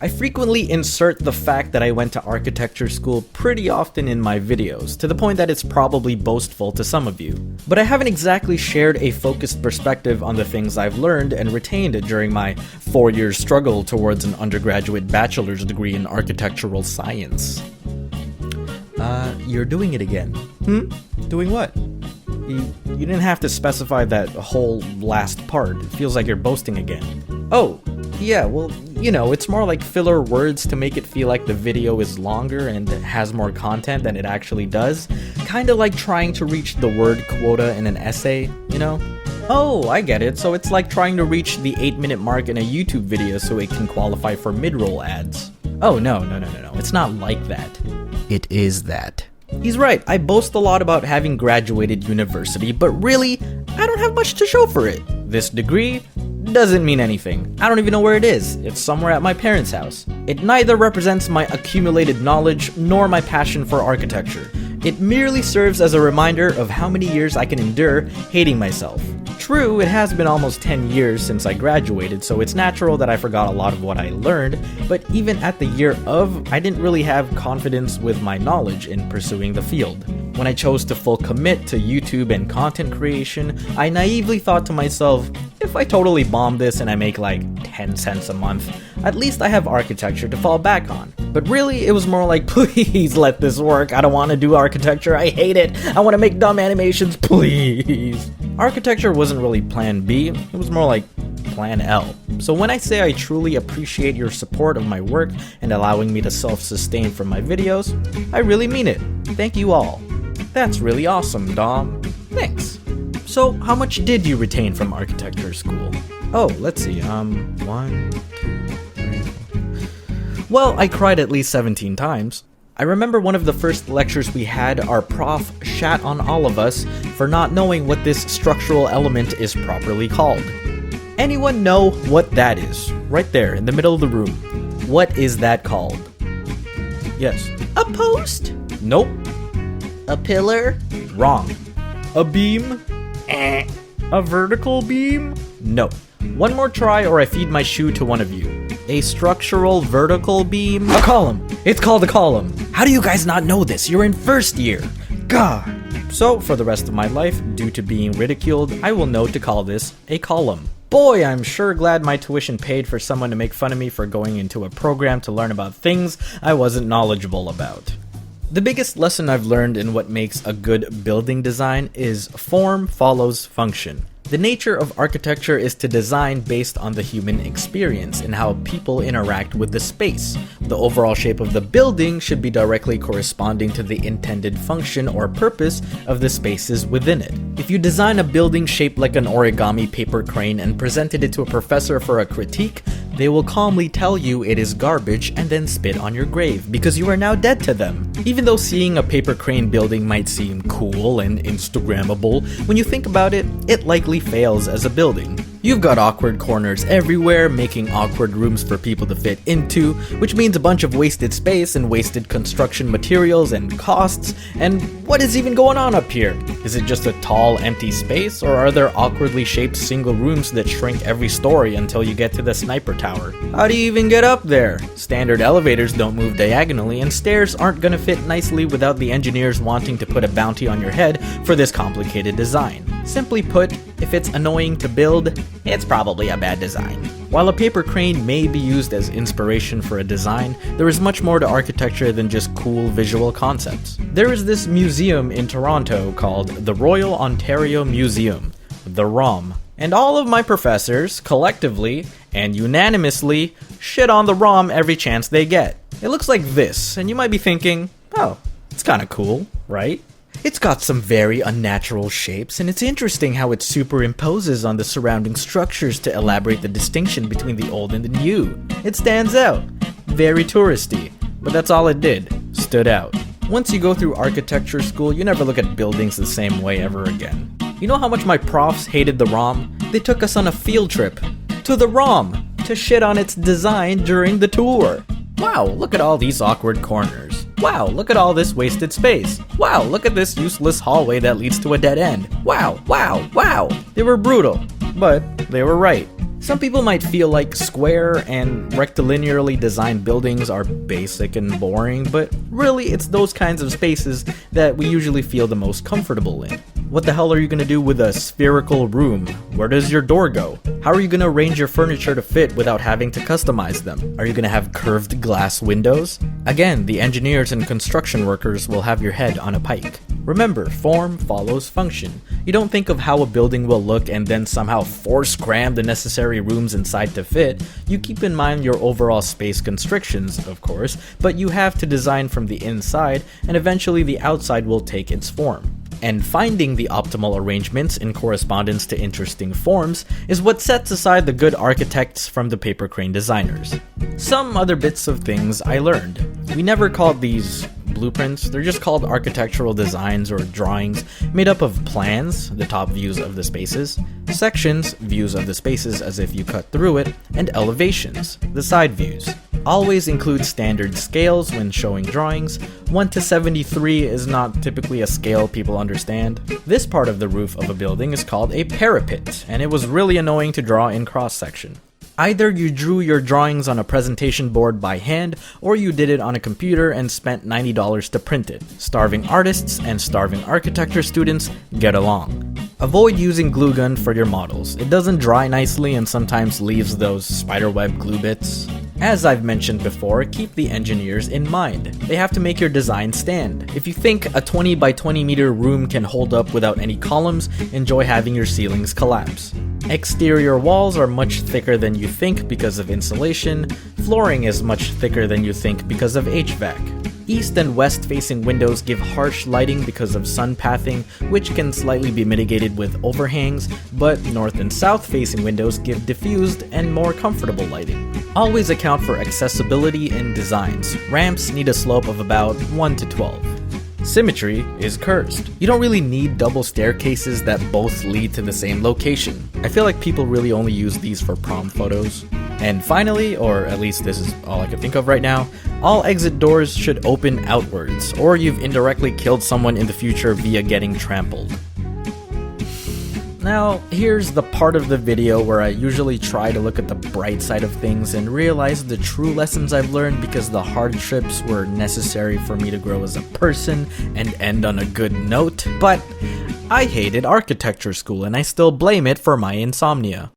I frequently insert the fact that I went to architecture school pretty often in my videos, to the point that it's probably boastful to some of you. But I haven't exactly shared a focused perspective on the things I've learned and retained during my 4-year struggle towards an undergraduate bachelor's degree in architectural science. You're doing it again. Doing what? You didn't have to specify that whole last part. It feels like you're boasting again. Oh, yeah, well, you know, it's more like filler words to make it feel like the video is longer and has more content than it actually does. Kinda like trying to reach the word quota in an essay, you know? Oh, I get it. So it's like trying to reach the 8-minute mark in a YouTube video so it can qualify for mid-roll ads. Oh, no. It's not like that. It is that. He's right, I boast a lot about having graduated university, but really, I don't have much to show for it. This degree doesn't mean anything. I don't even know where it is. It's somewhere at my parents' house. It neither represents my accumulated knowledge nor my passion for architecture. It merely serves as a reminder of how many years I can endure hating myself. True, it has been almost 10 years since I graduated, so it's natural that I forgot a lot of what I learned, but even at the year of, I didn't really have confidence with my knowledge in pursuing the field. When I chose to full commit to YouTube and content creation, I naively thought to myself, if I totally bomb this and I make like 10 cents a month, at least I have architecture to fall back on. But really, it was more like, please let this work. I don't want to do architecture. I hate it. I want to make dumb animations, please. Architecture wasn't really plan B. It was more like plan L. So when I say I truly appreciate your support of my work and allowing me to self-sustain from my videos, I really mean it. Thank you all. That's really awesome, Dom. Thanks. So, how much did you retain from architecture school? Oh, let's see, 1, 2, 3, 4. Well, I cried at least 17 times. I remember one of the first lectures we had, our prof shat on all of us for not knowing what this structural element is properly called. Anyone know what that is? Right there, in the middle of the room. What is that called? Yes. A post? Nope. A pillar? Wrong. A beam? A vertical beam? No. One more try or I feed my shoe to one of you. A structural vertical beam? A column. It's called a column. How do you guys not know this? You're in first year. God. So, for the rest of my life, due to being ridiculed, I will know to call this a column. Boy, I'm sure glad my tuition paid for someone to make fun of me for going into a program to learn about things I wasn't knowledgeable about. The biggest lesson I've learned in what makes a good building design is form follows function. The nature of architecture is to design based on the human experience and how people interact with the space. The overall shape of the building should be directly corresponding to the intended function or purpose of the spaces within it. If you design a building shaped like an origami paper crane and presented it to a professor for a critique, they will calmly tell you it is garbage and then spit on your grave because you are now dead to them. Even though seeing a paper crane building might seem cool and Instagrammable, when you think about it, it likely fails as a building. You've got awkward corners everywhere, making awkward rooms for people to fit into, which means a bunch of wasted space and wasted construction materials and costs. And what is even going on up here? Is it just a tall, empty space, or are there awkwardly shaped single rooms that shrink every story until you get to the sniper tower? How do you even get up there? Standard elevators don't move diagonally, and stairs aren't gonna fit nicely without the engineers wanting to put a bounty on your head for this complicated design. Simply put, if it's annoying to build, it's probably a bad design. While a paper crane may be used as inspiration for a design, there is much more to architecture than just cool visual concepts. There is this museum in Toronto called the Royal Ontario Museum, the ROM, and all of my professors, collectively and unanimously, shit on the ROM every chance they get. It looks like this, and you might be thinking, oh, it's kinda cool, right? It's got some very unnatural shapes, and it's interesting how it superimposes on the surrounding structures to elaborate the distinction between the old and the new. It stands out. Very touristy. But that's all it did. Stood out. Once you go through architecture school, you never look at buildings the same way ever again. You know how much my profs hated the ROM? They took us on a field trip to the ROM to shit on its design during the tour. Wow, look at all these awkward corners. Wow, look at all this wasted space. Wow, look at this useless hallway that leads to a dead end. Wow, wow, wow. They were brutal, but they were right. Some people might feel like square and rectilinearly designed buildings are basic and boring, but really it's those kinds of spaces that we usually feel the most comfortable in. What the hell are you gonna do with a spherical room? Where does your door go? How are you gonna arrange your furniture to fit without having to customize them? Are you gonna have curved glass windows? Again, the engineers and construction workers will have your head on a pike. Remember, form follows function. You don't think of how a building will look and then somehow force cram the necessary rooms inside to fit. You keep in mind your overall space constrictions, of course, but you have to design from the inside, and eventually the outside will take its form. And finding the optimal arrangements in correspondence to interesting forms is what sets aside the good architects from the paper crane designers. Some other bits of things I learned. We never called these blueprints, they're just called architectural designs or drawings made up of plans, the top views of the spaces, sections, views of the spaces as if you cut through it, and elevations, the side views. Always include standard scales when showing drawings. 1 to 73 is not typically a scale people understand. This part of the roof of a building is called a parapet, and it was really annoying to draw in cross-section. Either you drew your drawings on a presentation board by hand, or you did it on a computer and spent $90 to print it. Starving artists and starving architecture students get along. Avoid using glue gun for your models. It doesn't dry nicely and sometimes leaves those spiderweb glue bits. As I've mentioned before, keep the engineers in mind. They have to make your design stand. If you think a 20 by 20 meter room can hold up without any columns, enjoy having your ceilings collapse. Exterior walls are much thicker than you think because of insulation. Flooring is much thicker than you think because of HVAC. East and west facing windows give harsh lighting because of sun pathing, which can slightly be mitigated with overhangs, but north and south facing windows give diffused and more comfortable lighting. Always account for accessibility in designs. Ramps need a slope of about 1 to 12. Symmetry is cursed. You don't really need double staircases that both lead to the same location. I feel like people really only use these for prom photos. And finally, or at least this is all I can think of right now, all exit doors should open outwards, or you've indirectly killed someone in the future via getting trampled. Now, here's the part of the video where I usually try to look at the bright side of things and realize the true lessons I've learned because the hardships were necessary for me to grow as a person and end on a good note, but I hated architecture school and I still blame it for my insomnia.